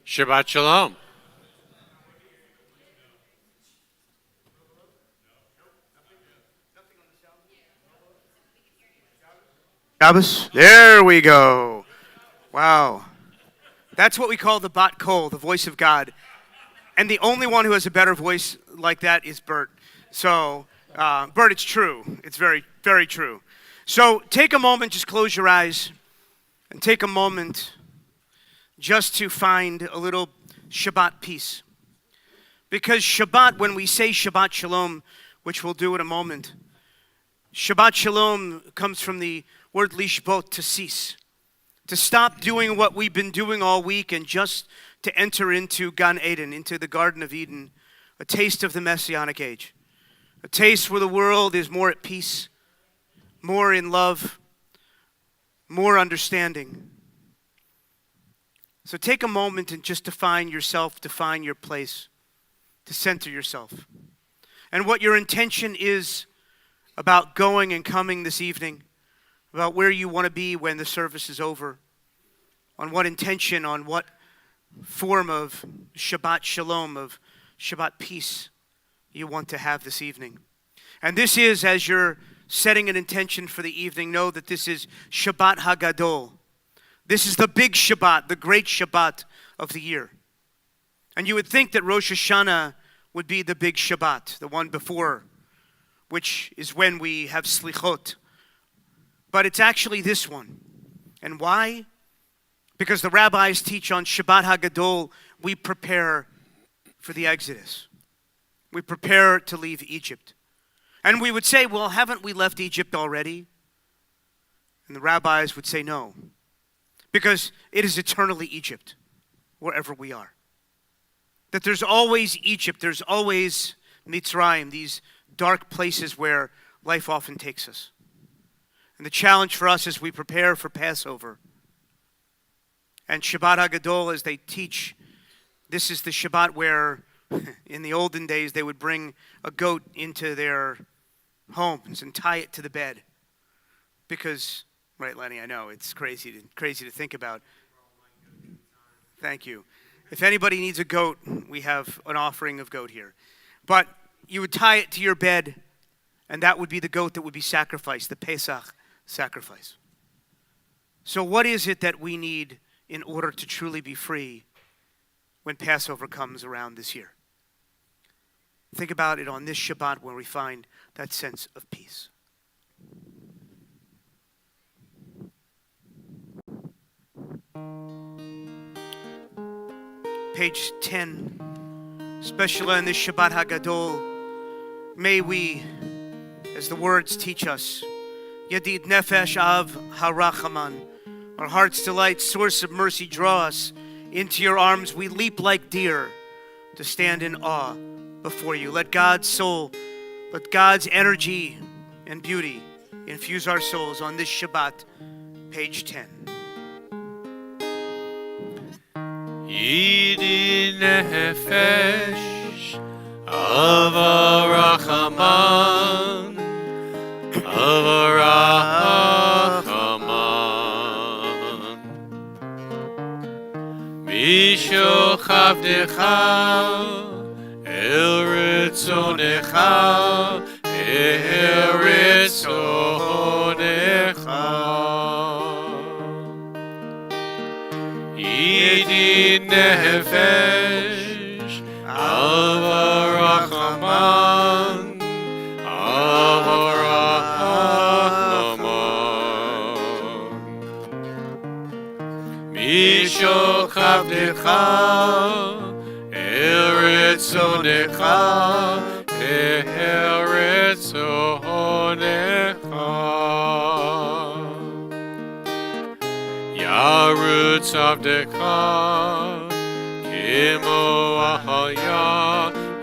Shabbat Shalom. Shabbos? There we go. Wow. That's what we call the Bat Kol, the voice of God. And the only one who has a better voice like that is Bert. So, Bert, it's true. It's very, very true. So take a moment, just close your eyes, and take a moment just to find a little Shabbat peace. Because Shabbat, when we say Shabbat Shalom, which we'll do in a moment, Shabbat Shalom comes from the word lishbot, to cease, to stop doing what we've been doing all week and just to enter into Gan Eden, into the Garden of Eden, a taste of the Messianic age, a taste where the world is more at peace, more in love, more understanding. So take a moment and just define yourself, define your place, to center yourself. And what your intention is about going and coming this evening, about where you want to be when the service is over, on what intention, on what form of Shabbat Shalom, of Shabbat peace you want to have this evening. And this is, as you're setting an intention for the evening, know that this is Shabbat HaGadol. This is the big Shabbat, the great Shabbat of the year. And you would think that Rosh Hashanah would be the big Shabbat, the one before, which is when we have Slichot. But it's actually this one. And why? Because the rabbis teach on Shabbat HaGadol, we prepare for the Exodus. We prepare to leave Egypt. And we would say, well, haven't we left Egypt already? And the rabbis would say no. Because it is eternally Egypt, wherever we are. That there's always Egypt, there's always Mitzrayim, these dark places where life often takes us. And the challenge for us as we prepare for Passover and Shabbat HaGadol, as they teach, this is the Shabbat where in the olden days they would bring a goat into their homes and tie it to the bed. Because, right, Lenny, I know, it's crazy to think about. Thank you. If anybody needs a goat, we have an offering of goat here. But you would tie it to your bed, and that would be the goat that would be sacrificed, the Pesach sacrifice. So what is it that we need in order to truly be free when Passover comes around this year? Think about it on this Shabbat where we find that sense of peace. Page 10, especially on this Shabbat HaGadol, may we, as the words teach us, Yadid Nefesh Av Harachaman, our heart's delight, source of mercy, draw us into your arms. We leap like deer to stand in awe before you. Let God's soul, let God's energy and beauty infuse our souls on this Shabbat, page 10. Yidi nefesh avarachaman avarachaman mishoch avdecha el ritzonecha Yidi nefesh avarachaman avarachaman mishoch avdecha el ritzonecha Yarutz avdecha kimo ahaya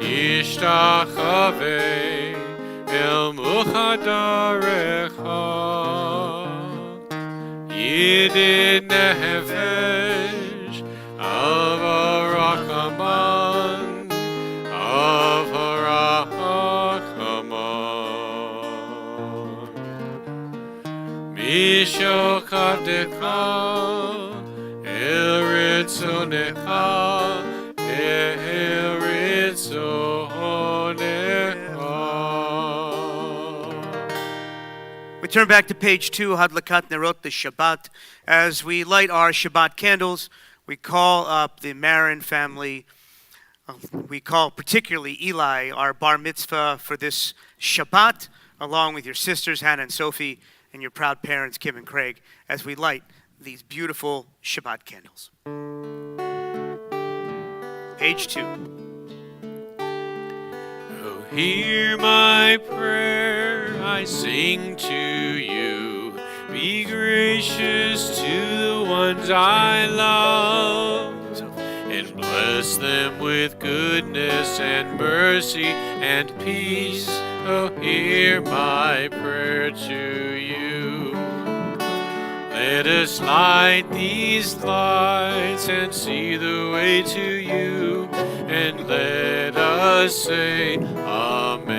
ishtachave el muchadarecha Yidin nefesh avarachaman avarachaman Mishoch avdecha el ritzonecha, ritzonecha. We turn back to page 2, Hadlakat Nerot, the Shabbat. As we light our Shabbat candles, we call up the Marin family. We call particularly Eli, our bar mitzvah for this Shabbat, along with your sisters, Hannah and Sophie, and your proud parents, Kim and Craig, as we light these beautiful Shabbat candles. Page 2. Oh, hear my prayer, I sing to you. Be gracious to the ones I love, and bless them with goodness and mercy and peace. Oh, hear my prayer to you. Let us light these lights and see the way to you, and let us say Amen.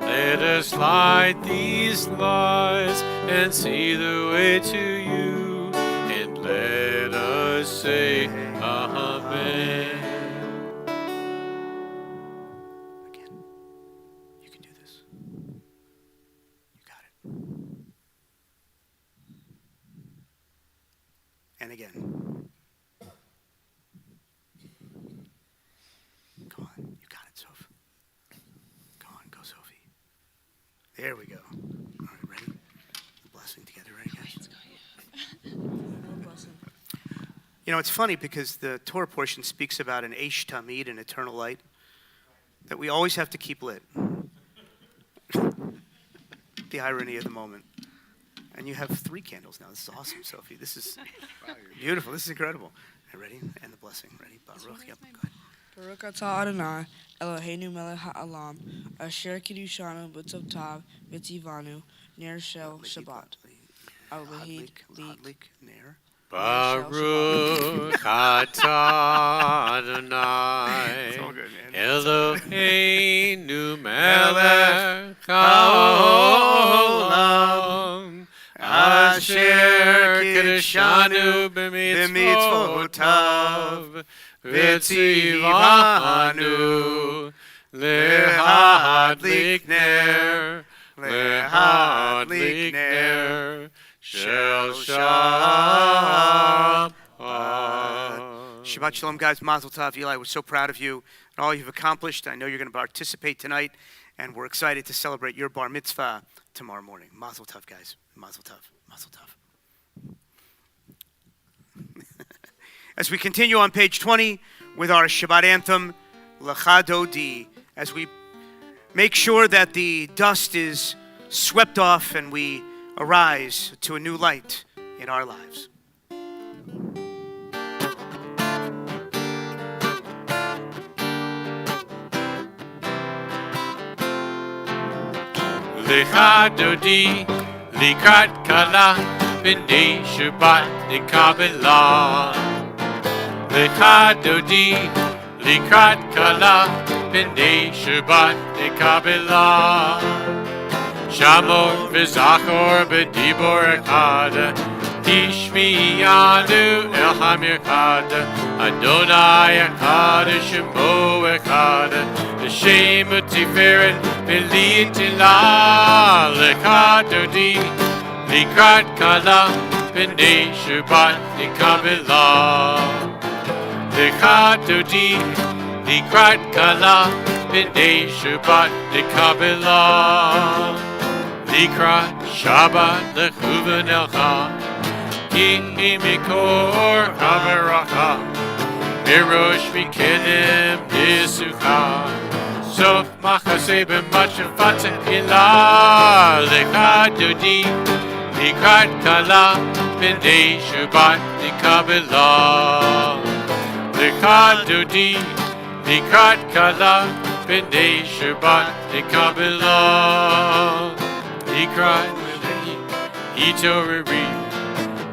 Let us light these lights and see the way to you, and let us say Amen. Again, you can do this. You got it. And again. Go on, you got it, Soph. Go on, go, Sophie. There we go. All right, ready? The blessing together, ready, guys? You know, it's funny because the Torah portion speaks about an Eish Tamid, an eternal light, that we always have to keep lit. The irony of the moment. And you have 3 candles now. This is awesome, Sophie. This is beautiful. This is incredible. Right, ready? And the blessing. Ready? Baruch. Yep, go ahead. Baruch atah Adonai, Eloheinu melech ha'olam, asher kiddushanu b'tzavtav v'tzivanu, ner shel Shabbat. Hadlik, ner. Baruch atah Adonai, It's all good, man. Eloheinu melech haolam, asher kiddushanu b'mitzvotav, v'tzivanu lehadlik ner, lehadlik ner. Shel Shabbat. Shabbat Shalom, guys. Mazel Tov. Eli, we're so proud of you and all you've accomplished. I know you're going to participate tonight, and we're excited to celebrate your bar mitzvah tomorrow morning. Mazel Tov, guys. Mazel Tov. Mazel Tov. As we continue on page 20 with our Shabbat anthem, Lecha Dodi, as we make sure that the dust is swept off and we arise to a new light in our lives. Lecha Dodi, Likrat Kala, B'nei Shabbat Nikabela. Lecha Dodi, Likrat Kala, B'nei Shabbat Nikabela. Shamor v'zachor b'dibor echad, Tishmiyanu el hamirchad, Adonai echad, Shemo echad, V'shem u'tiferet v'li'tila, Lecha Dodi, Likrat Kala, B'nei Shabbat Nikabela. Lecha Dodi, Likrat Kala, B'nei Shabbat Nikabela. Likrat Shabbat lechuven elcha, ki mikor haveracha, mirosh mikedem nisucha, sof machase b'machafat ila. Lecha Dodi, Likrat Kala, B'nei Shabbat Nikabela. Lecha Dodi, Likrat Kala, B'nei Shabbat Nikabela. Likrat Itoriri,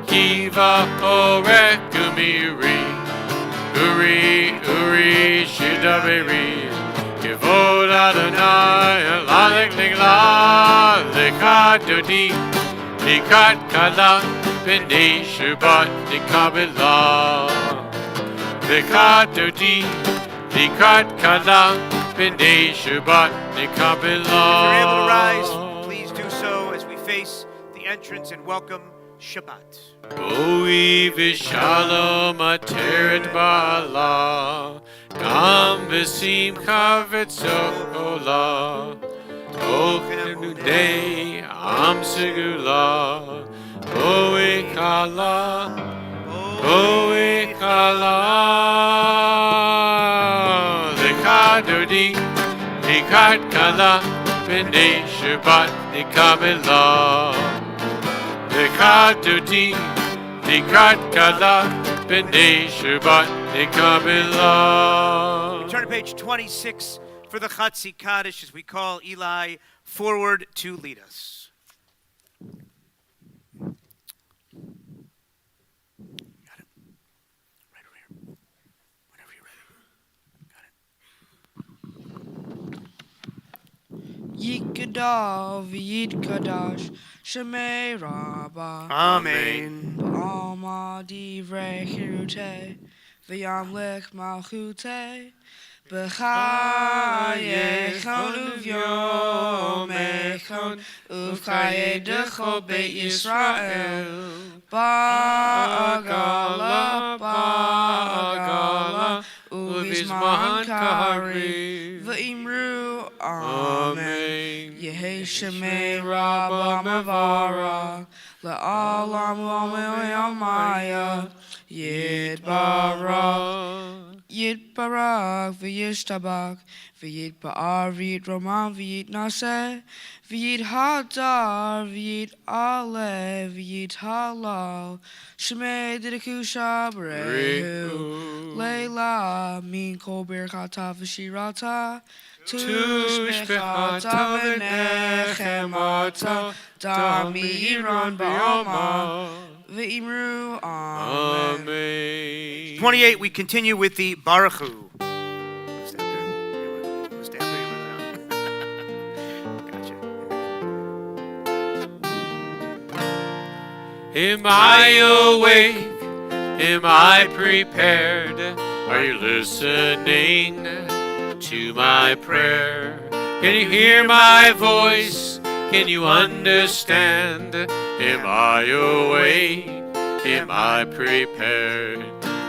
Kiva Orek Umiri, Uri Shidabiri, Kivod Adonai Lalek Nigla. Lecha Dodi, Likrat Kala, b'nei Shabbat nikabelah. Lekat dodi, lekat kala, b'nei Shabbat nikabelah. If you're able to rise, please do so as we face the entrance and welcome Shabbat. Boi v'shalom ateret ba'ala, gam v'simcha v'tzola, tochem nudei am segula, boi kala, boi kala. Lekat dodi, lekat kala, b'nei Shabbat nikabelah. Lekat dodi, lekat kala, b'nei Shabbat nikabelah. Turn to page 26 for the Chatzi Kaddish as we call Eli forward to lead us. Got it? Right over here. Whenever you're ready. Got it? Yikadav Yidkadash Shemei Rabbah Amen. B'alma divrei chirute V'yamlech malchute B'chayechon uv'yomechon Uv'chayedecho Beit Yisrael Ba'agala Ba'agala Uv'izman Kariv V'imru Amen Yehi Shemei Rabbah Mavara La'alam U'amaya Yitbarak v'yishtabak v'yitba'ar v'yitroman v'yitnaseh v'yithadar v'yit'aleh v'yithalal Shemei didakusha b'rehu Leila min kol birchata v'shirata Tushbechata v'nechemata Dami Iran ba'alma V'imru Amen. Amen. 28, we continue with the Baruch Hu. Stand there. Gotcha. Am I awake? Am I prepared? Are you listening to my prayer? Can you hear my voice? Can you understand? Am I awake? Am I prepared?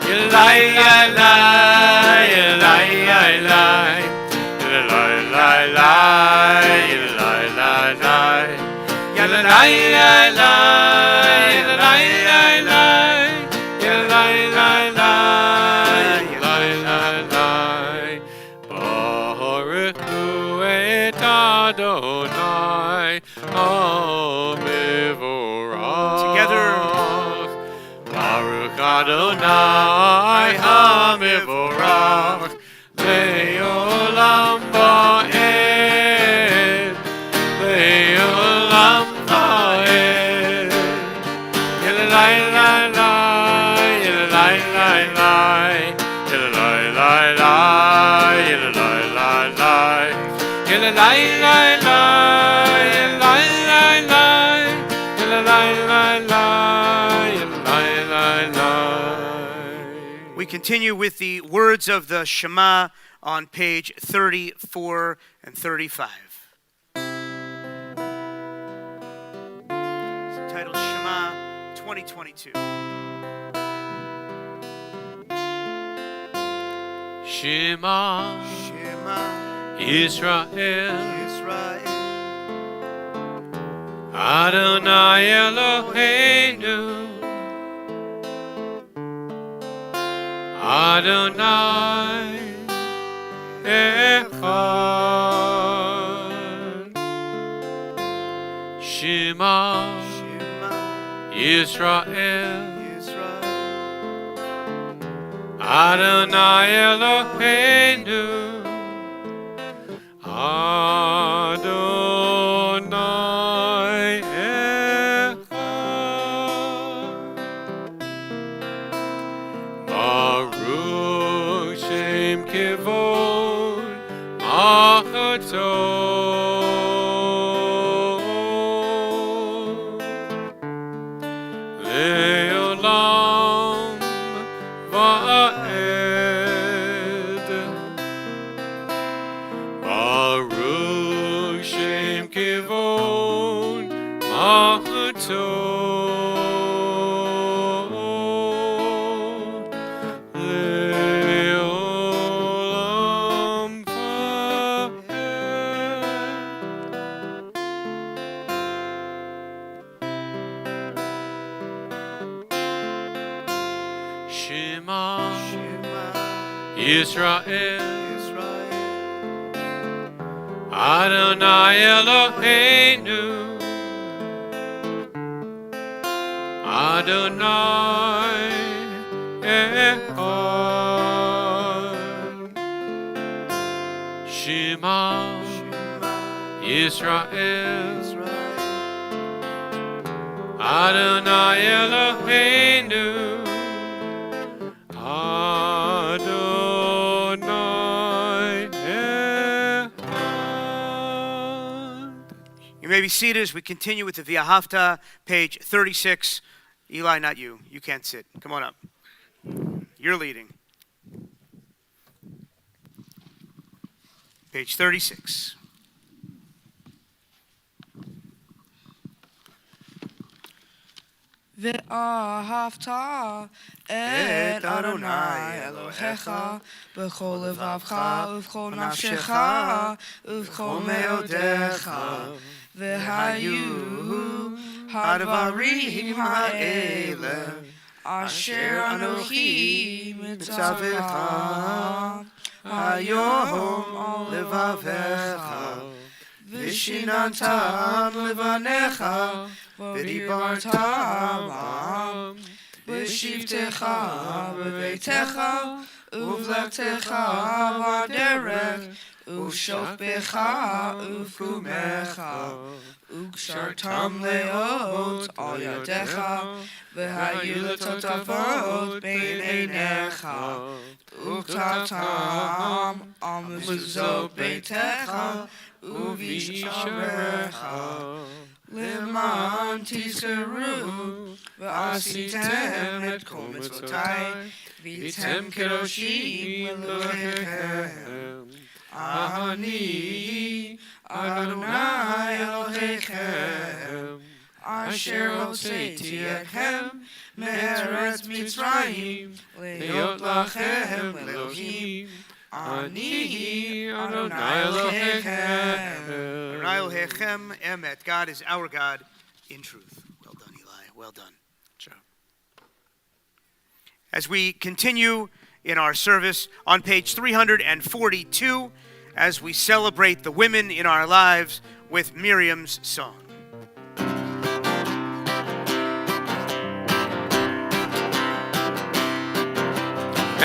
Eli, Eli, Eli, Eli, Eli, Eli, Eli, Baruch Hu et Adonai HaMevorach. Together. Baruch Adonai HaMevorach Le'olam va'ed Le'olam va'ed Yelelai lai lai Yelelai lai lai Yelelai lai lai Yelelai lai lai Yelelai lai lai Yelelai lai lai Yelelai lai lai. We continue with the words of the Shema on page 34 and 35. It's entitled Shema 2022. Shema Shema Israel Israel Adonai Eloheinu Adonai Echad Shema Shema Israel Israel Adonai Eloheinu Adonai Echad Baruch Shem Kivod Machatzot Leolam Vaed. Shema Yisrael Adonai Eloheinu Adonai Echad. Shema Yisrael Adonai Eloheinu Adonai Echad. You may be seated as we continue with the V'ahavta, page 36. Eli, not you. You can't sit. Come on up. You're leading. Page 36. ואהבת את אדוני אלוהיך בכל לבבך ובכל נפשך ובכל מאודיך והיו הדברים האלה אשר אנוכי מצווך היום על לבביך ושיננתם לבניך ודיברת בם בשבתך בביתך ובלכתך בדרך ובשוכבך ובקומך וקשרתם לאות על ידיך והיו לטוטפות בין עיניך וכתבתם על מזוזות ביתך ובשעריך למען תזכרו ועשיתם את כל מצוותיי והייתם קדושים לאלוהיכם אני אדוני אלוהיכם אשר הוצאתי אתכם מארץ מצרים להיות לכם אלוהים אני אדוני אלוהיכם. Adonai Elohechem Emet. God is our God in truth. Well done, Eli. Well done. As we continue in our service on page 342, as we celebrate the women in our lives with Miriam's song.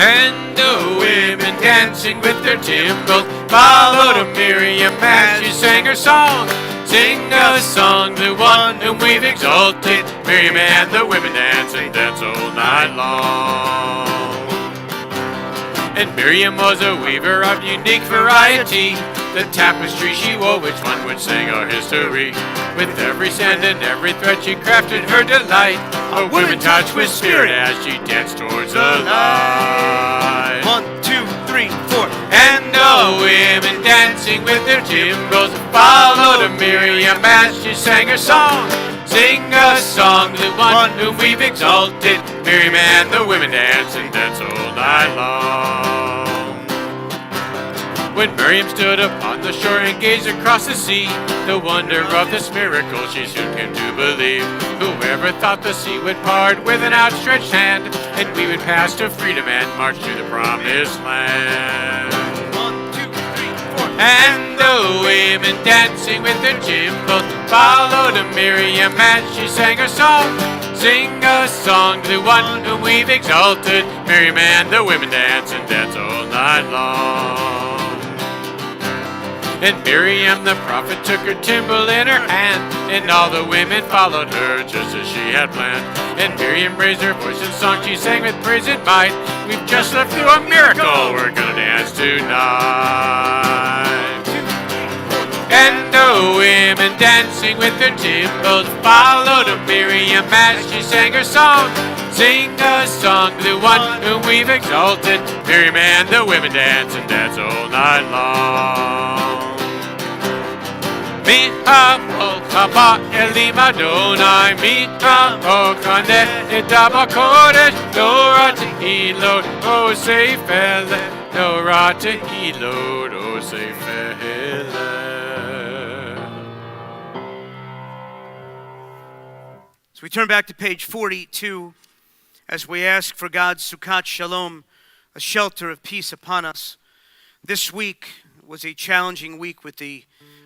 And the women dancing with their timbrels followed Miriam as she sang her song. Sing a song, the one whom we've exalted. Miriam and the women dance and dance all night long. And Miriam was a weaver of unique variety. The tapestry she wove, which one would sing our history. With every sand and every thread she crafted her delight. A woman touched with spirit as she danced towards the light. 1, 2, 3, 4. And the women dancing with their timbrels followed Miriam as she sang her song. Sing a song, the one whom we've exalted. Miriam and the women dance and dance all night long. When Miriam stood upon the shore and gazed across the sea, the wonder of this miracle she soon came to believe. Whoever thought the sea would part with an outstretched hand, and we would pass to freedom and march to the promised land. 1, 2, 3, 4. And the women dancing with their cymbals followed Miriam as she sang her song. Sing a song, the one whom we've exalted. Miriam and the women dance and dance all night long. And Miriam the prophet took her timbrel in her hand, and all the women followed her just as she had planned. And Miriam raised her voice in song, she sang with praise and might. We've just lived through a miracle, we're gonna dance tonight. And the women dancing with their timbrels followed Miriam as she sang her song. Sing a song, the one whom we've exalted. Miriam and the women dance and dance all night long. Mi ha'ol chaba elim Adonai, mi ha'ol kaneh edaba kodesh, lo ratihilot, o seifele, lo ratihilot, o seifele. So we turn back to page 42 as we ask for God's Sukkot Shalom, a shelter of peace upon us. This week was a challenging week with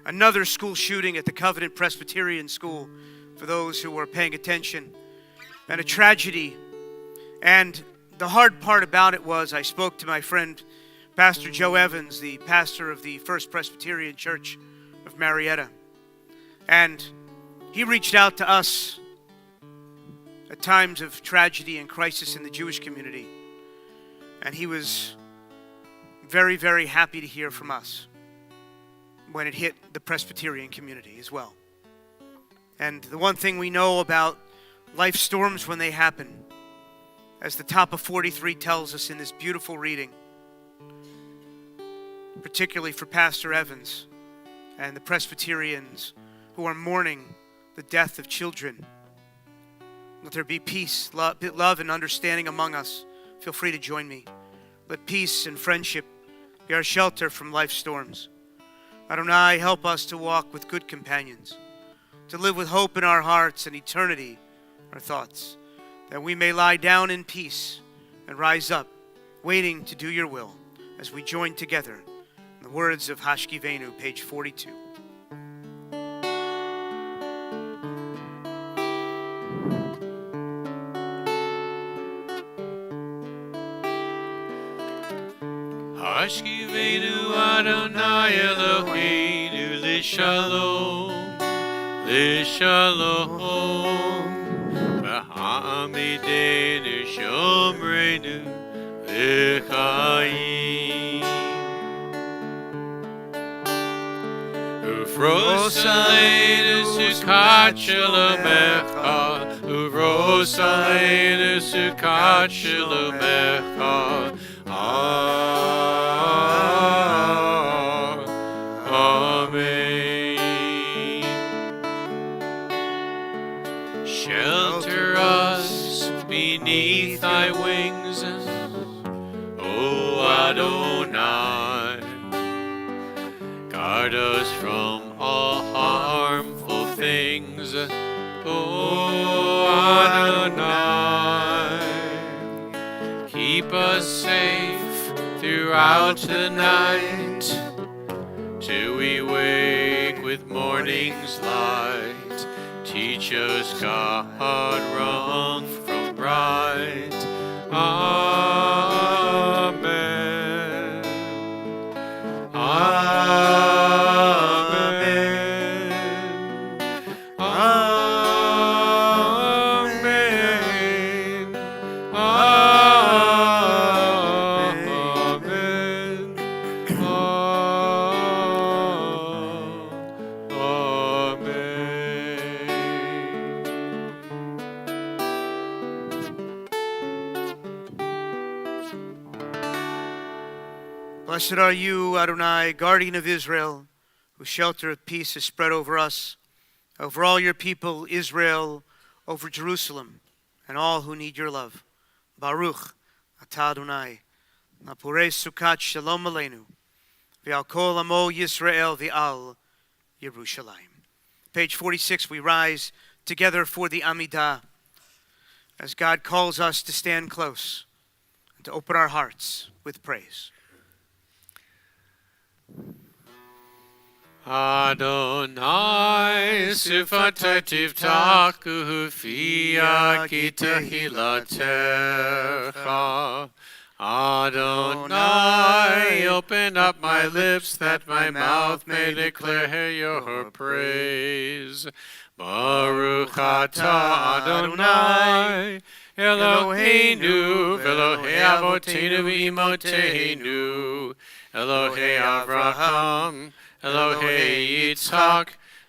another school shooting at the Covenant Presbyterian School, for those who were paying attention, and a tragedy. And the hard part about it was I spoke to my friend, Pastor Joe Evans, the pastor of the First Presbyterian Church of Marietta. And he reached out to us at times of tragedy and crisis in the Jewish community. And he was very, very happy to hear from us when it hit the Presbyterian community as well. And the one thing we know about life storms when they happen, as the top of 43 tells us in this beautiful reading, particularly for Pastor Evans and the Presbyterians who are mourning the death of children, let there be peace, love, and understanding among us. Feel free to join me. Let peace and friendship be our shelter from life's storms. Adonai, help us to walk with good companions, to live with hope in our hearts and eternity in our thoughts, that we may lie down in peace and rise up, waiting to do your will, as we join together in the words of Hashkivenu, page 42. Hashkivenu Adonai Eloheinu Lishalom, Lishalom, V'ha'amidenu Shomreinu L'chaim. Ufros aleinu Sukkot Shalomecha, Ufros aleinu Sukkot Shalomecha. Amen. Shelter us beneath thy wings, O Adonai. Guard us from all harmful things, O Adonai. Keep us safe throughout the night, till we wake with morning's light. Teach us, God, wrong from right. Amen. Amen. Amen. Blessed are you, Adonai, guardian of Israel, whose shelter of peace is spread over us, over all your people, Israel, over Jerusalem, and all who need your love. Baruch atah Adonai, napurei Sukkot Shalom Aleinu, v'al kol amo Yisrael v'al Yerushalayim. Page 46, we rise together for the Amidah, as God calls us to stand close and to open our hearts with praise. Adonai sifatai tivtaku fia ki tehilatecha. Adonai, open up my lips that my mouth may declare your praise. Baruch atah Adonai, Eloheinu, Elohei Avotenu v'Imotenu, Elohei Avraham, Elohei Yitzhak,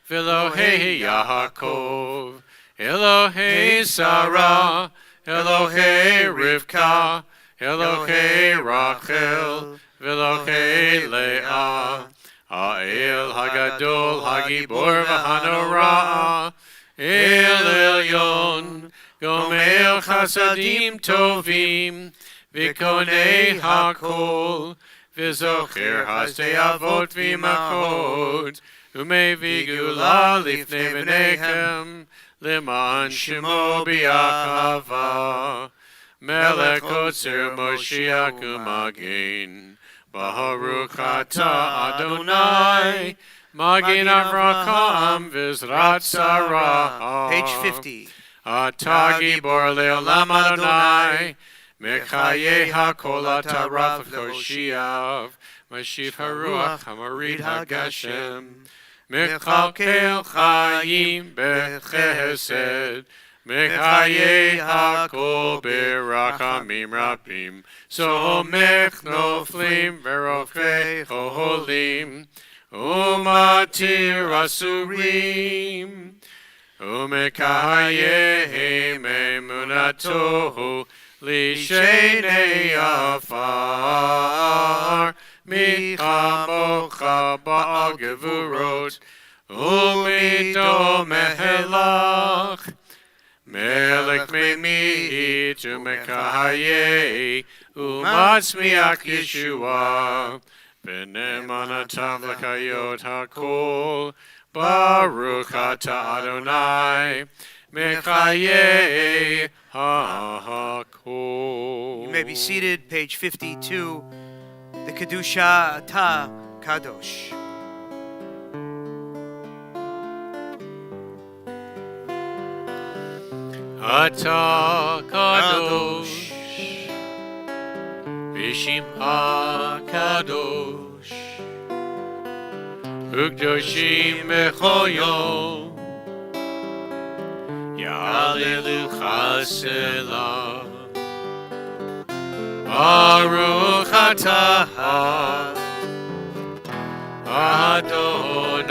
Elohei Yaakov, Elohei Sarah, Elohei Rivka, Elohei Rachel, Elohei Leah, Ha'el Hagadol Hagibor V'Hanora El Elyon Gomel Chasadim Tovim V'Konei Hakol V'Zocher Hasdei Avot V'Imachot U'Mei V'Gula Lifnei V'Nechem L'man Shemo B'Yachava Melech Otzer Moshiach U'Magen Baruch Atah Adonai Magen Avraham V'Zrat Sarah. Page 50. Atah Gibor Le'olam Adonai Mechaye HaKol Atah Rav Koshiav Mashiv HaRuach HaMorid HaGashem Mechalkel Chaim Bechesed Mechaye HaKol Berachamim Rabim Somech Noflim Verofei Cholim Umatir Asurim Umekayehem Emunatohu Lishenei Afar Michamocha Ba'al Gevurot Umido Mehelach Melech Memit Umekaye Umatzmiach Yeshua V'nemanatav L'chayot HaKol Baruch Atah Adonai Mechaye HaKol. You may be seated. Page 52. The Kedusha Atah Kadosh. Atah Kadosh V'Shimcha Kadosh Ukdoshim B'chol Yom Ya'alelu Chasela Baruch Atah Adonai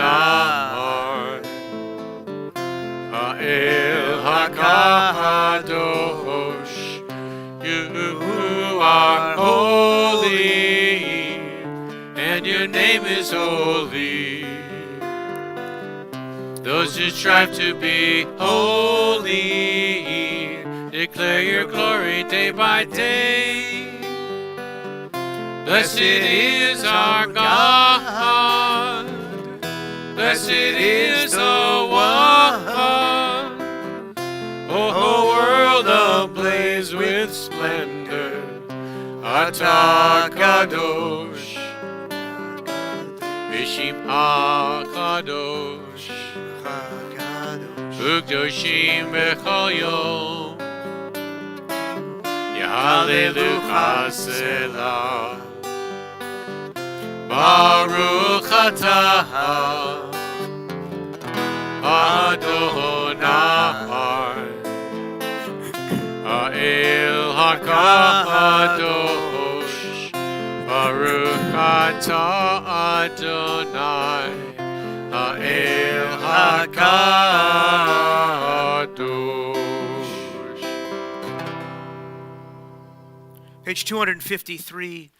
Ha'el HaKadosh You are holy and your name is holy. Those who strive to be holy declare your glory day by day. Blessed is our God. Blessed is the one. O whole world ablaze with splendor. Atah Kadosh V'Shimcha Kadosh Ukdoshim B'chol Yom Ya'alelu Chasela Baruch Atah Adonai Ha'el HaKadosh Baruch Atah Adonai Ha'el HaKadosh. Page 253.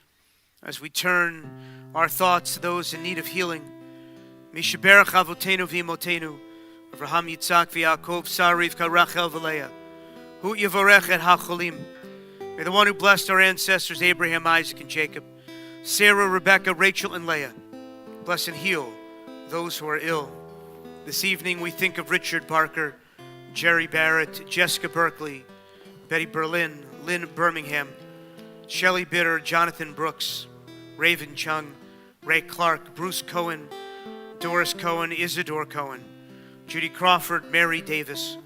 As we turn our thoughts to those in need of healing. Mishaberach Avotenu V'Imotenu Avraham Yitzhak V'Yaakov Sarah Rivka Rachel V'Leah Hu Yevorech et HaCholim. May the one who blessed our ancestors Abraham, Isaac, and Jacob, Sarah, Rebecca, Rachel, and Leah, bless and heal those who are ill. This evening we think of Richard Barker, Jerry Barrett, Jessica Berkeley, Betty Berlin, Lynn Birmingham, Shelley Bitter, Jonathan Brooks, Raven Chung, Ray Clark, Bruce Cohen, Doris Cohen, Isidore Cohen, Judy Crawford, Mary Davis,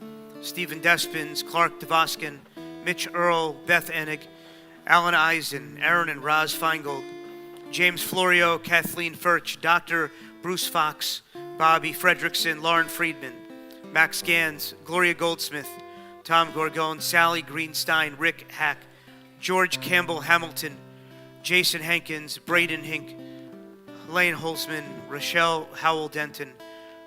Stephen Despins, Clark DeVoskin, Mitch Earl, Beth Enig, Alan Eisen, Aaron and Roz Feingold, James Florio, Kathleen Furch, Dr. Bruce Fox, Bobby Fredrickson, Lauren Friedman, Max Gans, Gloria Goldsmith, Tom Gorgon, Sally Greenstein, Rick Hack, George Campbell Hamilton, Jason Hankins, Braden Hink, Lane Holzman, Rochelle Howell Denton,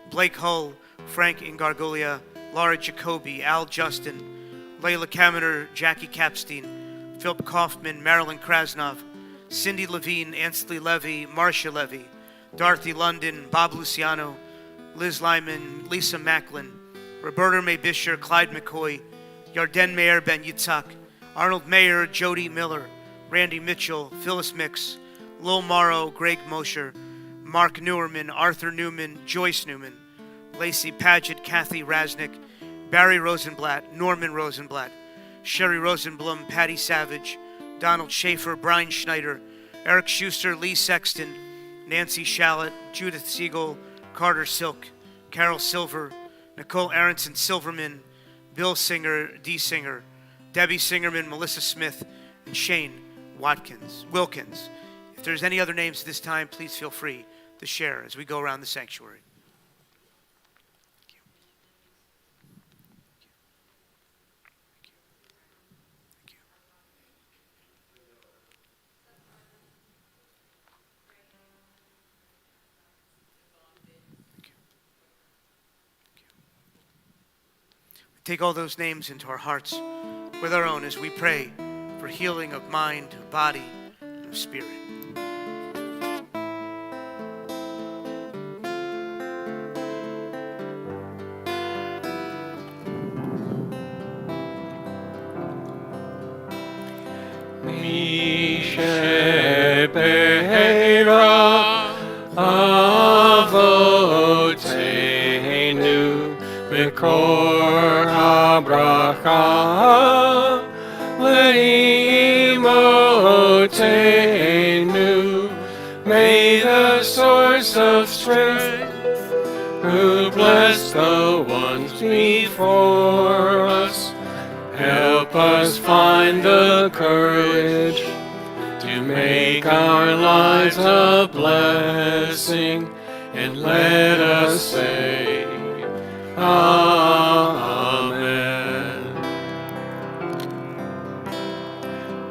Blake Hull, Frank Ingargolia, Laura Jacoby, Al Justin, Layla Kaminer, Jackie Capstein, Philip Kaufman, Marilyn Krasnov, Cindy Levine, Ansley Levy, Marcia Levy, Dorothy London, Bob Luciano, Liz Lyman, Lisa Macklin, Roberta May Bisher, Clyde McCoy, Yarden Mayer Ben Yitzhak, Arnold Mayer, Jody Miller, Randy Mitchell, Phyllis Mix, Lil Morrow, Greg Mosher, Mark Newerman, Arthur Newman, Joyce Newman, Lacey Paget, Kathy Rasnick, Barry Rosenblatt, Norman Rosenblatt, Sherry Rosenblum, Patty Savage, Donald Schaefer, Brian Schneider, Eric Schuster, Lee Sexton, Nancy Shallett, Judith Siegel, Carter Silk, Carol Silver, Nicole Aronson Silverman, Bill Singer, D. Singer, Debbie Singerman, Melissa Smith, and Shane Wilkins. If there's any other names at this time, please feel free to share as we go around the sanctuary. Take all those names into our hearts with our own as we pray for healing of mind, of body, and of spirit. Kor habracha leimotenu. May the source of strength, who bless the ones before us, help us find the courage to make our lives a blessing, and let us say Amen.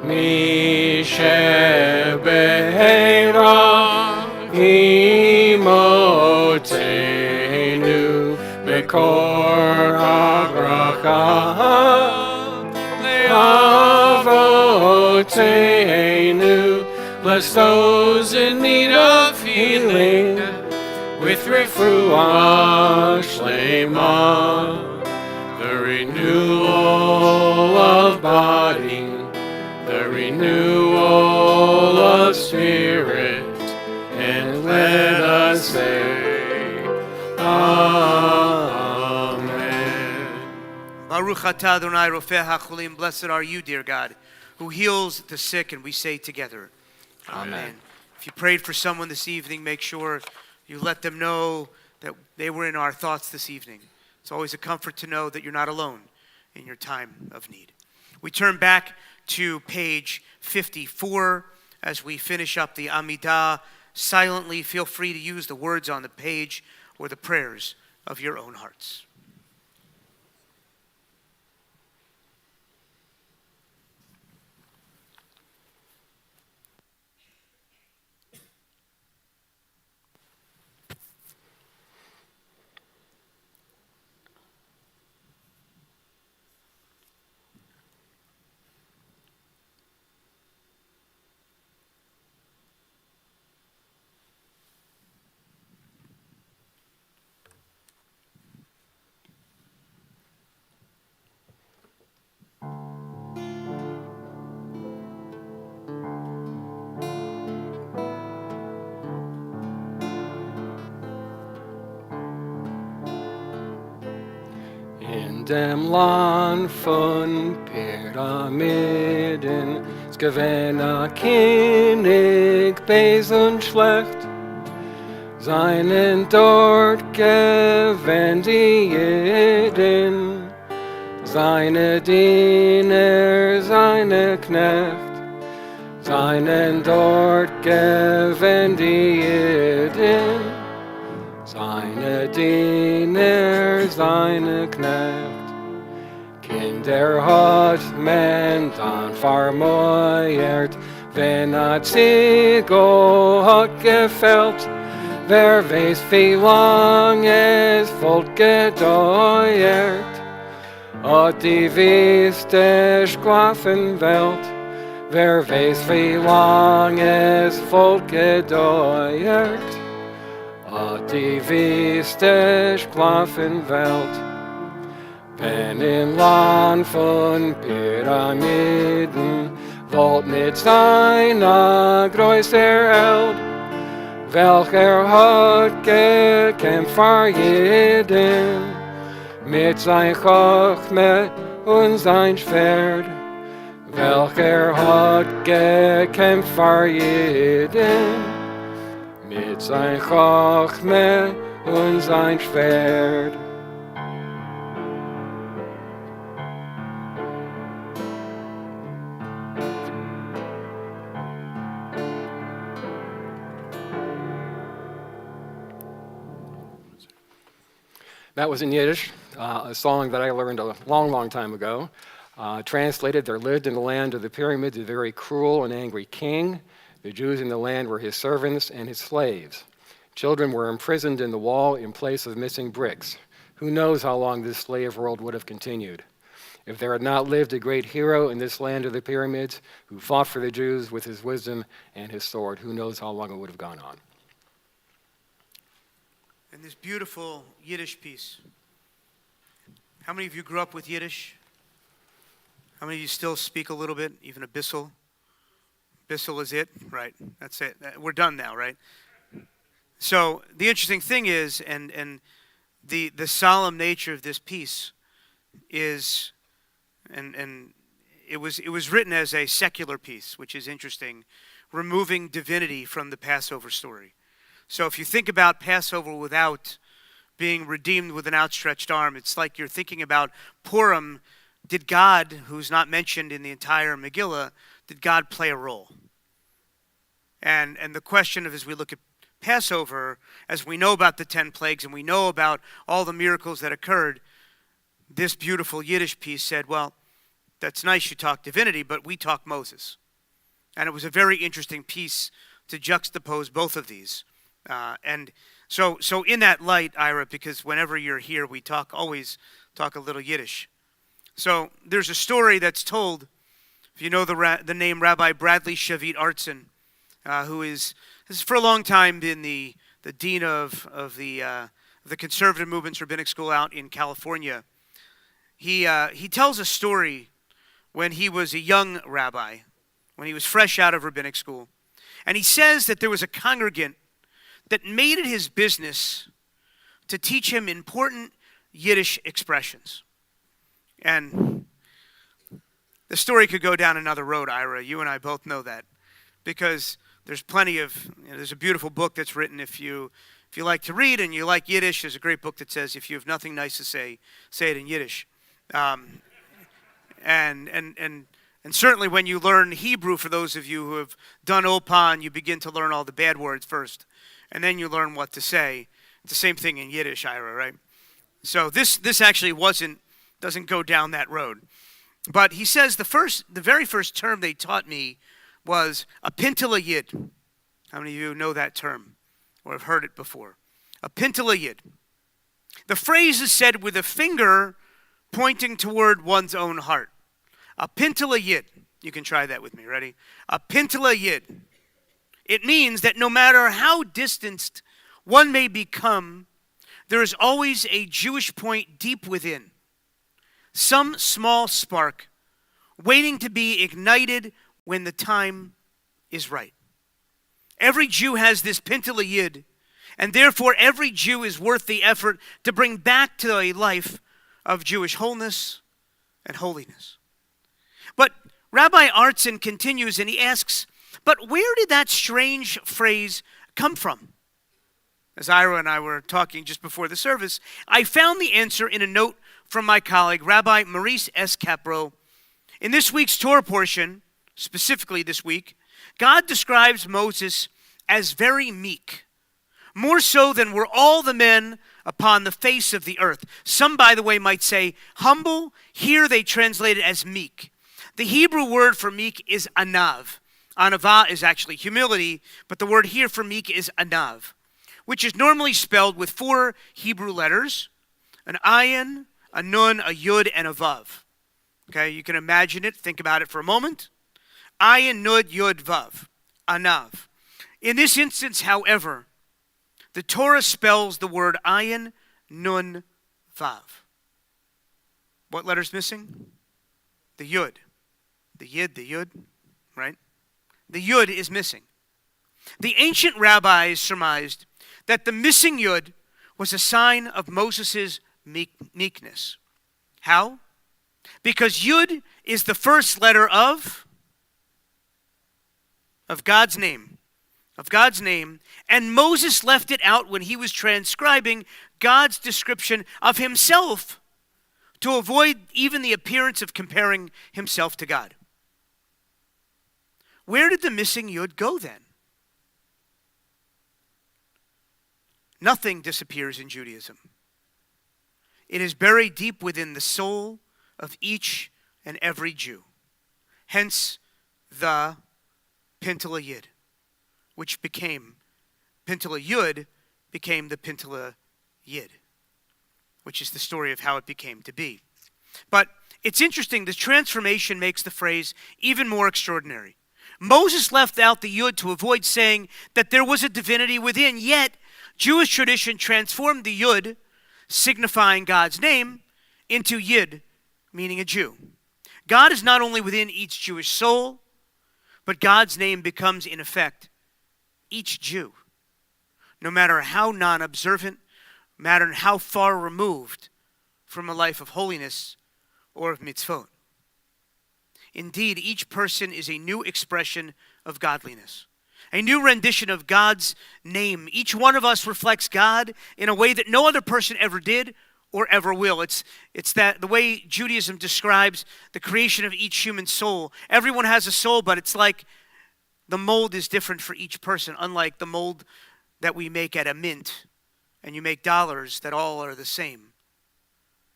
Mi shebeira imotenu bekor habracha leavotenu. Bless those in need of healing with refuah shlema, the renewal of body, the renewal of spirit, and let us say Amen. Baruch atah Adonai Rofeh HaCholim. Blessed are you, dear God, who heals the sick, and we say together, Amen. If you prayed for someone this evening, make sure you let them know that they were in our thoughts this evening. It's always a comfort to know that you're not alone in your time of need. We turn back to page 54 as we finish up the Amidah. Silently, feel free to use the words on the page or the prayers of your own hearts. Dem Land von Pyramiden, es gewähne König, Beis und Schlecht, seinen dort gewähnt die Jeden, seine Diener, seine Knecht, seinen dort gewähnt die Jeden, seine Diener, seine Knecht. Kinder hat men dan vermoeierd, wenn Ziegel hat gefällt, wer weiß wie lang es Volk gedauert, hat die wüste Sklavenwelt, wer weiß wie lang es Volk gedauert, die wüste Sklavenwelt. Wenn im Land von Pyramiden wollt mit seiner größter Held, welcher hat gekämpft für jeden, mit sein Chochme und sein Schwert, welcher hat gekämpft für jeden, mit sein Chochme und sein Schwert. That was in Yiddish, a song that I learned a long, long time ago. Translated, there lived in the land of the pyramids a very cruel and angry king. The Jews in the land were his servants and his slaves. Children were imprisoned in the wall in place of missing bricks. Who knows how long this slave world would have continued? If there had not lived a great hero in this land of the pyramids who fought for the Jews with his wisdom and his sword, who knows how long it would have gone on? And this beautiful Yiddish piece. How many of you grew up with Yiddish? How many of you still speak a little bit, even a bissel? Bissel is it? Right, that's it. We're done now, right? So the interesting thing is, and the solemn nature of this piece is, and it was written as a secular piece, which is interesting, removing divinity from the Passover story. So if you think about Passover without being redeemed with an outstretched arm, it's like you're thinking about Purim. Did God, who's not mentioned in the entire Megillah, did God play a role? And the question of, as we look at Passover, as we know about the 10 plagues and we know about all the miracles that occurred, this beautiful Yiddish piece said, well, that's nice you talk divinity, but we talk Moses. And it was a very interesting piece to juxtapose both of these. And so in that light, Ira, because whenever you're here, we always talk a little Yiddish. So there's a story that's told, if you know the name Rabbi Bradley Shavit Artson, who has for a long time been the dean of the conservative movement's rabbinic school out in California. He tells a story when he was a young rabbi, when he was fresh out of rabbinic school. And he says that there was a congregant that made it his business to teach him important Yiddish expressions. And the story could go down another road, Ira. You and I both know that. Because there's plenty of, there's a beautiful book that's written, if you like to read and you like Yiddish, there's a great book that says, if you have nothing nice to say it in Yiddish. And certainly when you learn Hebrew, for those of you who have done Opan, you begin to learn all the bad words first. And then you learn what to say. It's the same thing in Yiddish, Ira, right? So this actually doesn't go down that road. But he says the very first term they taught me was a pintele yid. How many of you know that term or have heard it before? A pintele yid. The phrase is said with a finger pointing toward one's own heart. A pintele yid. You can try that with me. Ready? A pintele yid. It means that no matter how distanced one may become, there is always a Jewish point deep within. Some small spark waiting to be ignited when the time is right. Every Jew has this pintele yid, and therefore every Jew is worth the effort to bring back to a life of Jewish wholeness and holiness. But Rabbi Artson continues and he asks, but where did that strange phrase come from? As Ira and I were talking just before the service, I found the answer in a note from my colleague, Rabbi Maurice S. Capro. In this week's Torah portion, specifically this week, God describes Moses as very meek, more so than were all the men upon the face of the earth. Some, by the way, might say humble. Here they translate it as meek. The Hebrew word for meek is anav. Anava is actually humility, but the word here for meek is anav, which is normally spelled with 4 Hebrew letters, an ayin, a nun, a yud, and a vav. Okay, you can imagine it. Think about it for a moment. Ayin, nud, yud, vav. Anav. In this instance, however, The Torah spells the word ayin, nun, vav. What letter's missing? The yud. The yud, right? The yud is missing. The ancient rabbis surmised that the missing yud was a sign of Moses' meekness. How? Because yud is the first letter of God's name. Of God's name. And Moses left it out when he was transcribing God's description of himself to avoid even the appearance of comparing himself to God. Where did the missing yud go then? Nothing disappears in Judaism. It is buried deep within the soul of each and every Jew. Hence, the Pentala Yid, which became, Pentala Yud became the Pentala Yid, which is the story of how it became to be. But it's interesting, the transformation makes the phrase even more extraordinary. Moses left out the Yud to avoid saying that there was a divinity within, yet Jewish tradition transformed the Yud, signifying God's name, into Yid, meaning a Jew. God is not only within each Jewish soul, but God's name becomes, in effect, each Jew. No matter how non-observant, no matter how far removed from a life of holiness or of mitzvot. Indeed, each person is a new expression of godliness, a new rendition of God's name. Each one of us reflects God in a way that no other person ever did or ever will. It's that the way Judaism describes the creation of each human soul. Everyone has a soul, but it's like the mold is different for each person, unlike the mold that we make at a mint, and you make dollars that all are the same.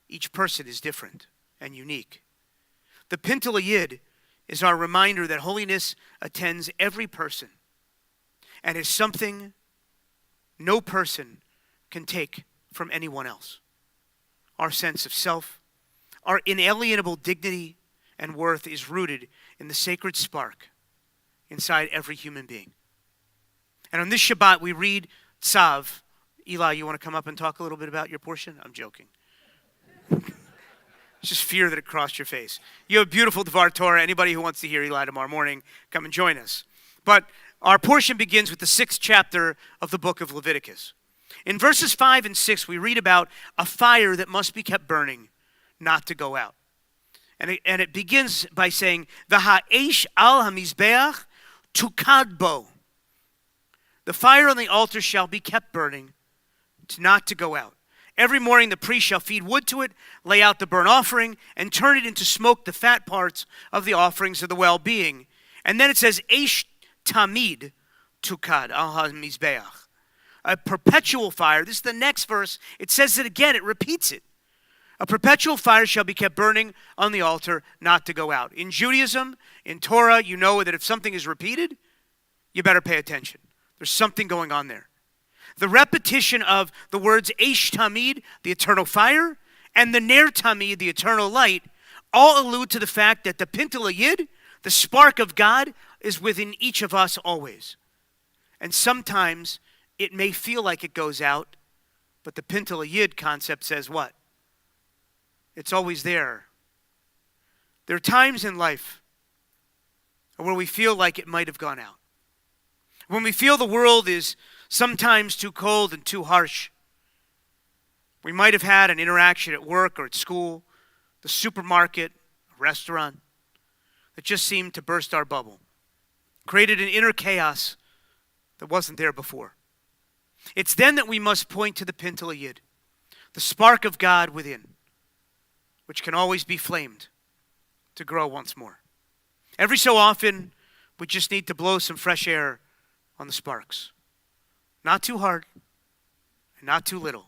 Each person is different and unique. The Pentala Yid is our reminder that holiness attends every person and is something no person can take from anyone else. Our sense of self, our inalienable dignity and worth is rooted in the sacred spark inside every human being. And on this Shabbat, we read Tzav. Eli, you want to come up and talk a little bit about your portion? I'm joking. It's just fear that it crossed your face. You have a beautiful Dvar Torah. Anybody who wants to hear Eli tomorrow morning, come and join us. But our portion begins with the 6th chapter of the book of Leviticus. In verses 5 and 6, we read about a fire that must be kept burning, not to go out. And it begins by saying, V'ha'esh al hamizbeach tukad bo. The fire on the altar shall be kept burning, not to go out. Every morning the priest shall feed wood to it, lay out the burnt offering, and turn it into smoke, the fat parts of the offerings of the well-being. And then it says, Eish tamid tukad al hamizbeach. A perpetual fire. This is the next verse. It says it again. It repeats it. A perpetual fire shall be kept burning on the altar, not to go out. In Judaism, in Torah, you know that if something is repeated, you better pay attention. There's something going on there. The repetition of the words Eish Tamid, the eternal fire, and the Ner Tamid, the eternal light, all allude to the fact that the Pentala Yid, the spark of God, is within each of us always. And sometimes it may feel like it goes out, but the Pentala Yid concept says what? It's always there. There are times in life where we feel like it might have gone out. When we feel the world is sometimes too cold and too harsh. We might have had an interaction at work or at school, the supermarket, a restaurant, that just seemed to burst our bubble, created an inner chaos that wasn't there before. It's then that we must point to the Pentala Yid, the spark of God within, which can always be flamed to grow once more. Every so often, we just need to blow some fresh air on the sparks. Not too hard and not too little,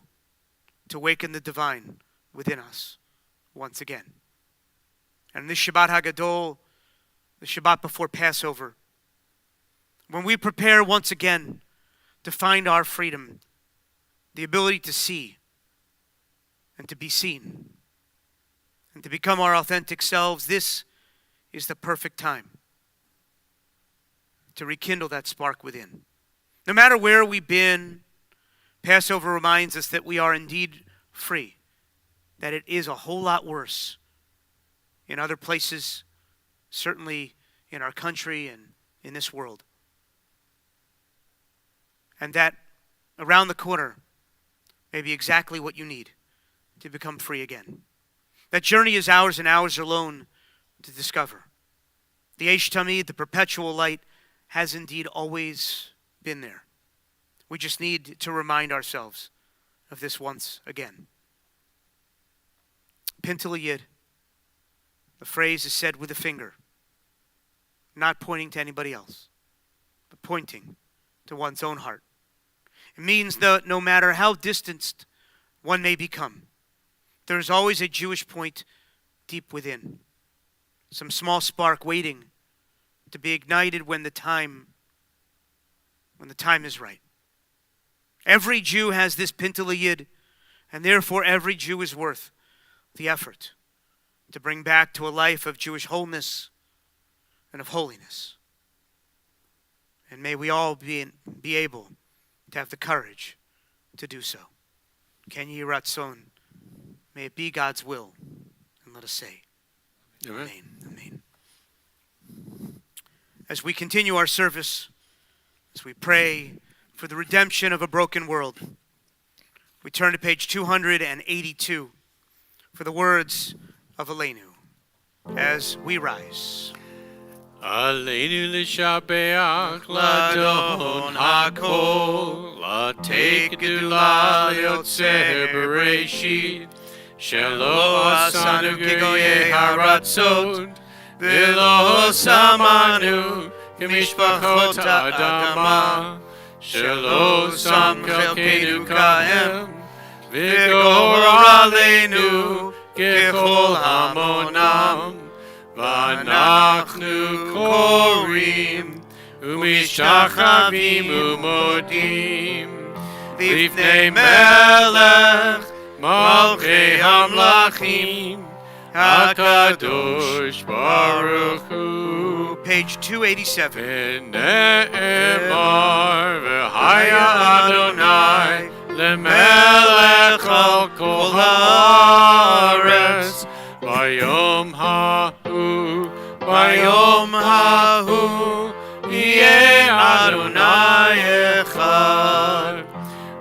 to awaken the divine within us once again. And this Shabbat HaGadol, the Shabbat before Passover, when we prepare once again to find our freedom, the ability to see and to be seen and to become our authentic selves, this is the perfect time to rekindle that spark within. No matter where we've been, Passover reminds us that we are indeed free, that it is a whole lot worse in other places, certainly in our country and in this world. And that around the corner may be exactly what you need to become free again. That journey is ours and ours alone to discover. The Eish Tamid, the perpetual light, has indeed always been there. We just need to remind ourselves of this once again. Pintel Yid. The phrase is said with a finger, not pointing to anybody else, but pointing to one's own heart. It means that no matter how distanced one may become, there is always a Jewish point deep within, some small spark waiting to be ignited when the time is right. Every Jew has this Pintel Yid, and therefore every Jew is worth the effort to bring back to a life of Jewish wholeness and of holiness. And may we all be able to have the courage to do so. Ken Yeh Ratzon. May it be God's will. And let us say, Amen. Amen. As we continue our service, as we pray for the redemption of a broken world, we turn to page 282 for the words of Aleinu as we rise. Aleinu l'shabeach l'adon hakol, l'tei gedula l'yotzeh bereshit, shelo asanu kegoyei haratzot, v'lo samanu k'mishpachot ha'adama, shelo sam chelkeinu ka'em, v'gor aleinu kechol hamonam, v'anachnu korim u'mishachavim u'modim lifnei melech malchei hamlachim HaKadosh Baruch Hu. Page 287. V'ne'emar v'haya Adonai lemelech al kol haaretz bayom hahu yeh Adonai echad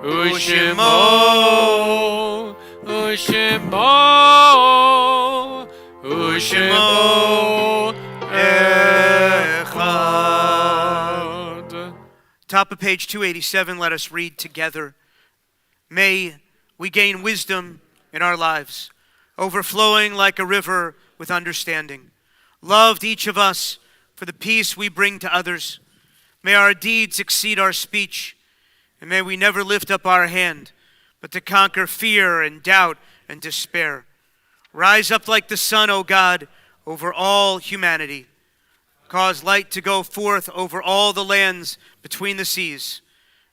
u'shemo echad. Top of page 287, let us read together. May we gain wisdom in our lives, overflowing like a river with understanding. Loved each of us for the peace we bring to others. May our deeds exceed our speech, and may we never lift up our hand, but to conquer fear and doubt and despair. Rise up like the sun, O God, over all humanity. Cause light to go forth over all the lands between the seas,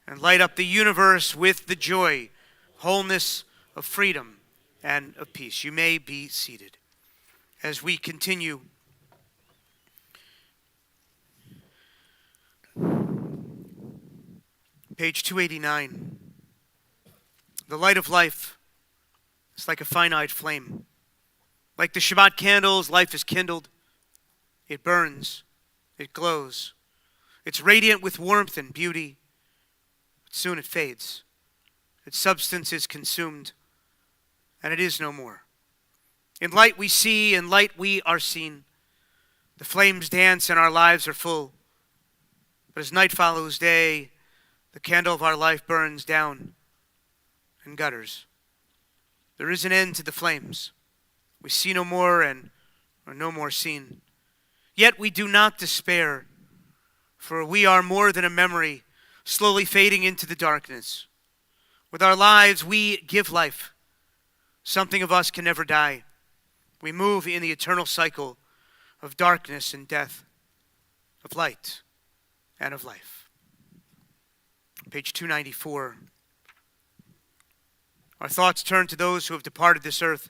and light up the universe with the joy, wholeness of freedom and of peace. You may be seated. As we continue, page 289. The light of life is like a finite flame. Like the Shabbat candles, life is kindled. It burns. It glows. It's radiant with warmth and beauty. But soon it fades. Its substance is consumed, and it is no more. In light we see, in light we are seen. The flames dance and our lives are full. But as night follows day, the candle of our life burns down and gutters. There is an end to the flames. We see no more and are no more seen. Yet we do not despair, for we are more than a memory, slowly fading into the darkness. With our lives, we give life. Something of us can never die. We move in the eternal cycle of darkness and death, of light and of life. Page 294. Our thoughts turn to those who have departed this earth,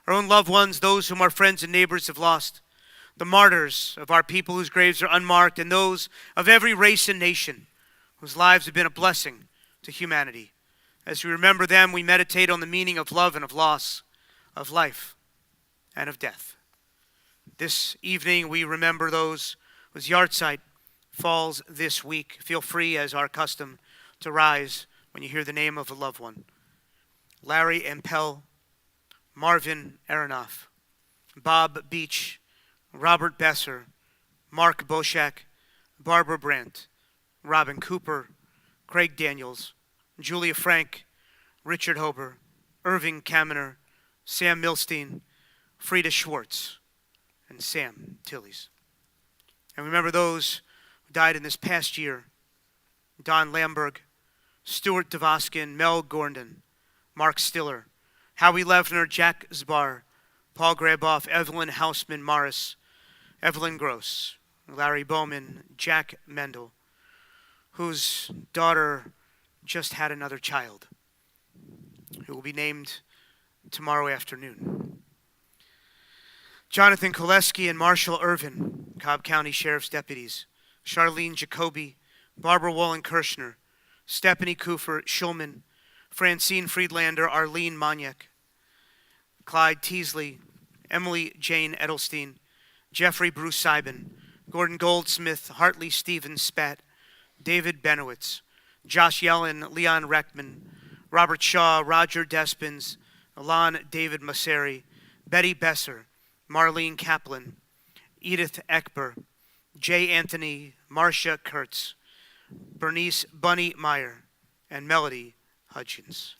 our own loved ones, those whom our friends and neighbors have lost, the martyrs of our people whose graves are unmarked, and those of every race and nation whose lives have been a blessing to humanity. As we remember them, we meditate on the meaning of love and of loss, of life and of death. This evening, we remember those whose yahrzeit falls this week. Feel free, as our custom, to rise when you hear the name of a loved one. Larry Empel, Marvin Aronoff, Bob Beach, Robert Besser, Mark Boshak, Barbara Brandt, Robin Cooper, Craig Daniels, Julia Frank, Richard Hober, Irving Kaminer, Sam Milstein, Frida Schwartz, and Sam Tillies. And remember those who died in this past year: Don Lamberg, Stuart DeVoskin, Mel Gordon, Mark Stiller, Howie Levner, Jack Zbar, Paul Graboff, Evelyn Hausman Morris, Evelyn Gross, Larry Bowman, Jack Mendel, whose daughter just had another child, who will be named tomorrow afternoon. Jonathan Koleski and Marshall Irvin, Cobb County Sheriff's deputies, Charlene Jacoby, Barbara Wallen-Kirshner, Stephanie Kufer Schulman, Francine Friedlander, Arlene Maniak, Clyde Teasley, Emily Jane Edelstein, Jeffrey Bruce Seiben, Gordon Goldsmith, Hartley Stevens Spat, David Benowitz, Josh Yellen, Leon Reckman, Robert Shaw, Roger Despins, Alon David Masseri, Betty Besser, Marlene Kaplan, Edith Ekber, Jay Anthony, Marcia Kurtz, Bernice Bunny Meyer, and Melody Hutchins.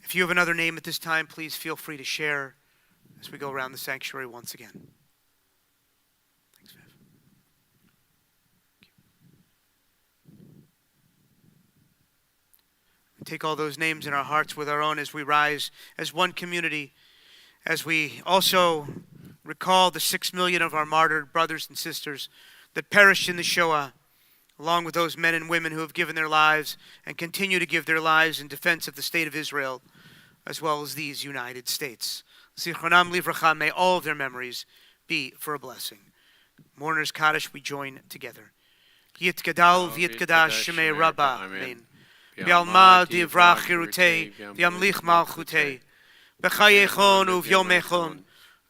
If you have another name at this time, please feel free to share as we go around the sanctuary once again. Thanks, Viv. Take all those names in our hearts with our own as we rise as one community, as we also recall the 6 million of our martyred brothers and sisters that perished in the Shoah, along with those men and women who have given their lives and continue to give their lives in defense of the state of Israel, as well as these United States. Zichronam livracha, may all of their memories be for a blessing. Mourners Kaddish, we join together. Yit Gadal, V'yit Gadash, Shemei Rabbah, Amen. V'yalma divrach chirutei, v'yamlich malchutei, b'chayechon u'v'yomechon,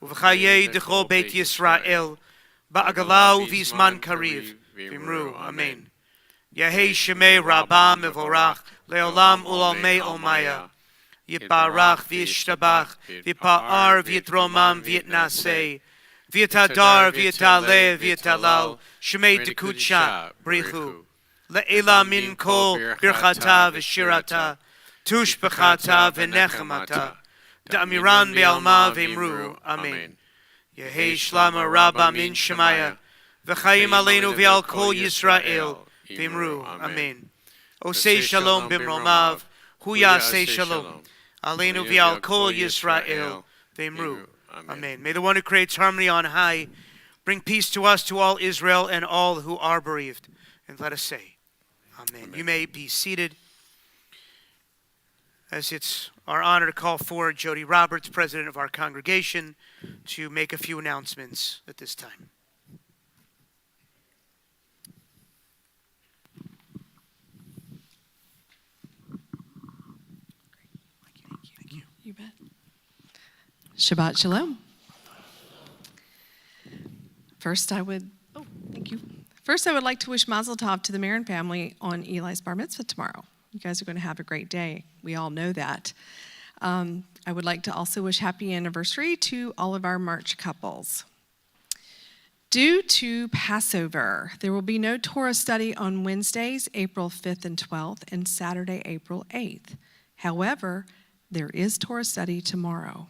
u'v'chayei d'chol Beit Yisrael, ba'agala u'v'zman kariv, v'imru, Amen. Yehei Shemei Rabbah mevorach, le'olam u'lamei olmaya, Yiparach v'yishtabach, v'yipa'ar v'yitromam v'yitnasei, v'yitadar v'yitale v'yitalal, Shemei dekudsha brichu, le'ela min kol birchata v'shirata, tushbechata v'nechemata, da'amiran be'alma v'imru, Amen. Yehei shlama rabba min shemaya, v'chayim aleinu v'al kol Yisrael, v'imru, Amen. Osei shalom b'mromav, hu yasei shalom. Aleinu v'al kol Yisrael, v'imru, Amen. May the one who creates harmony on high bring peace to us, to all Israel, and all who are bereaved. And let us say, Amen. You may be seated, as it's our honor to call forward Jody Roberts, president of our congregation, to make a few announcements at this time. You bet. Shabbat Shalom. First, I would like to wish Mazel Tov to the Marin family on Eli's Bar Mitzvah tomorrow. You guys are going to have a great day. We all know that. I would like to also wish happy anniversary to all of our March couples. Due to Passover, there will be no Torah study on Wednesdays, April 5th and 12th, and Saturday, April 8th. However, there is Torah study tomorrow.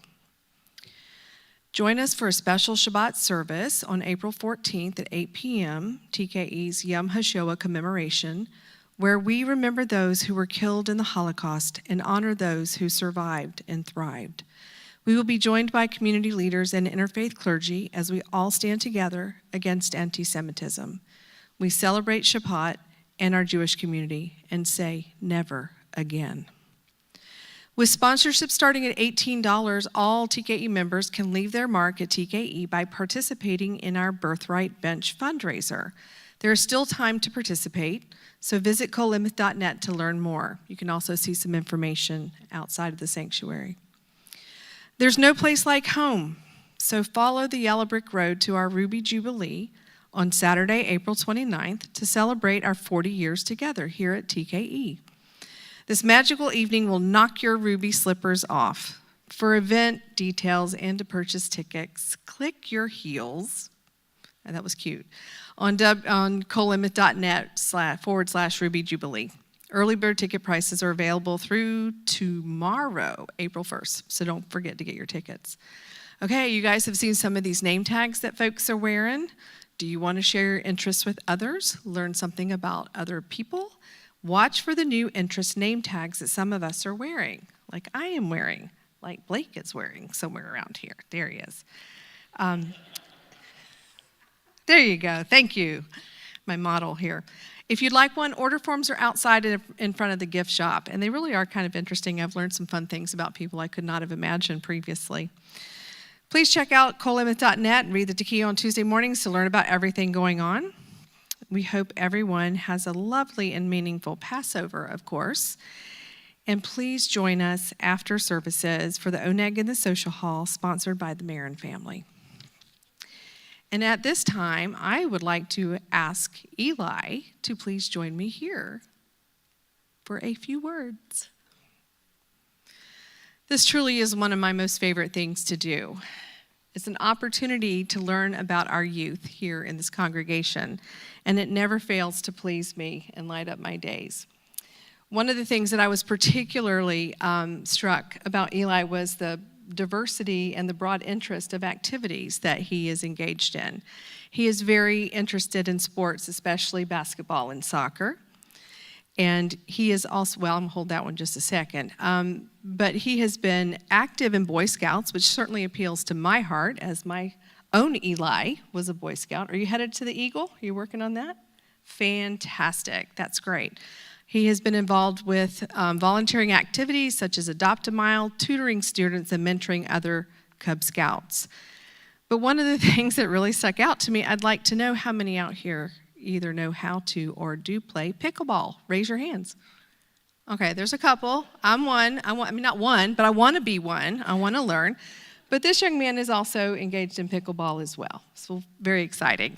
Join us for a special Shabbat service on April 14th at 8 p.m., TKE's Yom HaShoah commemoration, where we remember those who were killed in the Holocaust and honor those who survived and thrived. We will be joined by community leaders and interfaith clergy as we all stand together against anti-Semitism. We celebrate Shabbat and our Jewish community and say never again. With sponsorship starting at $18, all TKE members can leave their mark at TKE by participating in our Birthright Bench fundraiser. There is still time to participate, so visit kolemeth.net to learn more. You can also see some information outside of the sanctuary. There's no place like home, so follow the yellow brick road to our Ruby Jubilee on Saturday, April 29th, to celebrate our 40 years together here at TKE. This magical evening will knock your ruby slippers off. For event details and to purchase tickets, click your heels, and that was cute, on kolemeth.net/Ruby Jubilee. Early bird ticket prices are available through tomorrow, April 1st, so don't forget to get your tickets. Okay, you guys have seen some of these name tags that folks are wearing. Do you want to share your interests with others, learn something about other people? Watch for the new interest name tags that some of us are wearing, like I am wearing, like Blake is wearing somewhere around here. There he is. There you go. Thank you, my model here. If you'd like one, order forms are outside in front of the gift shop, and they really are kind of interesting. I've learned some fun things about people I could not have imagined previously. Please check out kolemeth.net and read the Tekiah on Tuesday mornings to learn about everything going on. We hope everyone has a lovely and meaningful Passover, of course. And please join us after services for the Oneg in the Social Hall, sponsored by the Marin family. And at this time, I would like to ask Eli to please join me here for a few words. This truly is one of my most favorite things to do. It's an opportunity to learn about our youth here in this congregation, and it never fails to please me and light up my days. One of the things that I was particularly struck about Eli was the diversity and the broad interest of activities that he is engaged in. He is very interested in sports, especially basketball and soccer. And he is also, well, I'm going to hold that one just a second. But he has been active in Boy Scouts, which certainly appeals to my heart, as my own Eli was a Boy Scout. Are you headed to the Eagle? Are you working on that? Fantastic. That's great. He has been involved with volunteering activities such as Adopt a Mile, tutoring students, and mentoring other Cub Scouts. But one of the things that really stuck out to me, I'd like to know how many out here either know how to or do play pickleball. Raise your hands. Okay, there's a couple. I'm one. I mean, not one, but I want to be one. I want to learn. But this young man is also engaged in pickleball as well. So very exciting.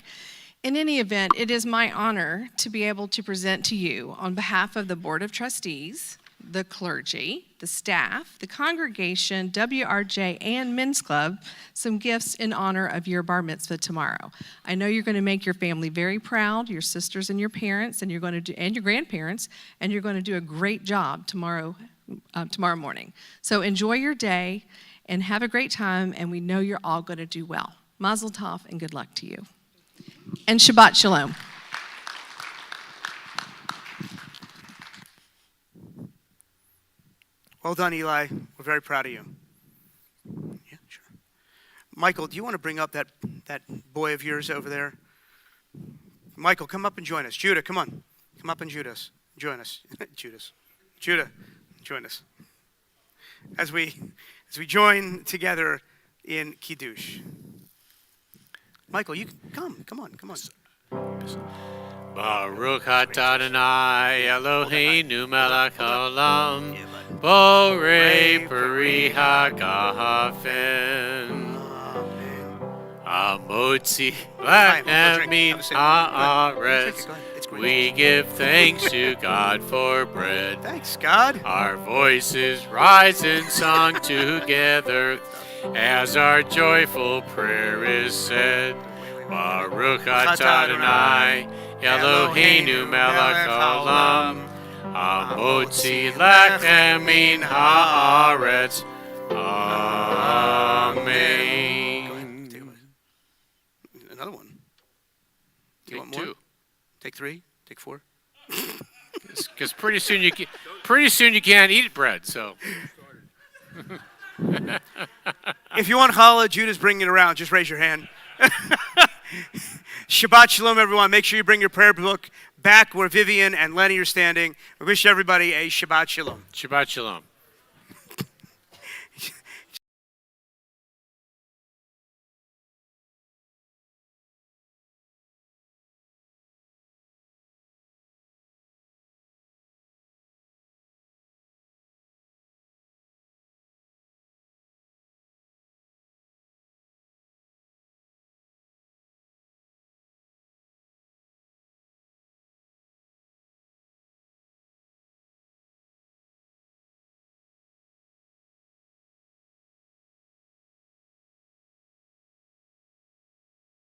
In any event, it is my honor to be able to present to you on behalf of the Board of Trustees, the clergy, the staff, the congregation, WRJ, and Men's Club some gifts in honor of your bar mitzvah tomorrow. I know you're going to make your family very proud, your sisters and your parents, and and your grandparents, and you're going to do a great job tomorrow morning. So enjoy your day and have a great time, and we know you're all going to do well. Mazel tov and good luck to you. And Shabbat Shalom. Well done, Eli. We're very proud of you. Yeah, sure. Michael, do you want to bring up that boy of yours over there? Michael, come up and join us. Judah, come on. Come up and join us. Join us. Judah, join us. As we join together in Kiddush. Michael, you come on. Baruch atah Adonai Eloheinu melech haolam borei peri hagafen hamotzi lechem min haaretz. We give thanks to God for bread. Thanks, God. Our voices rise in song together as our joyful prayer is said. Baruch atah Adonai Eloheinu melech haolam hamotzi lechem min haaretz. Amen. Another one. Do you want Take more? two. Take three? Take four? Because pretty soon you can't eat bread. So If you want challah, Judah's bringing it around. Just raise your hand. Shabbat Shalom, everyone. Make sure you bring your prayer book back where Vivian and Lenny are standing. We wish everybody a Shabbat Shalom. Shabbat Shalom.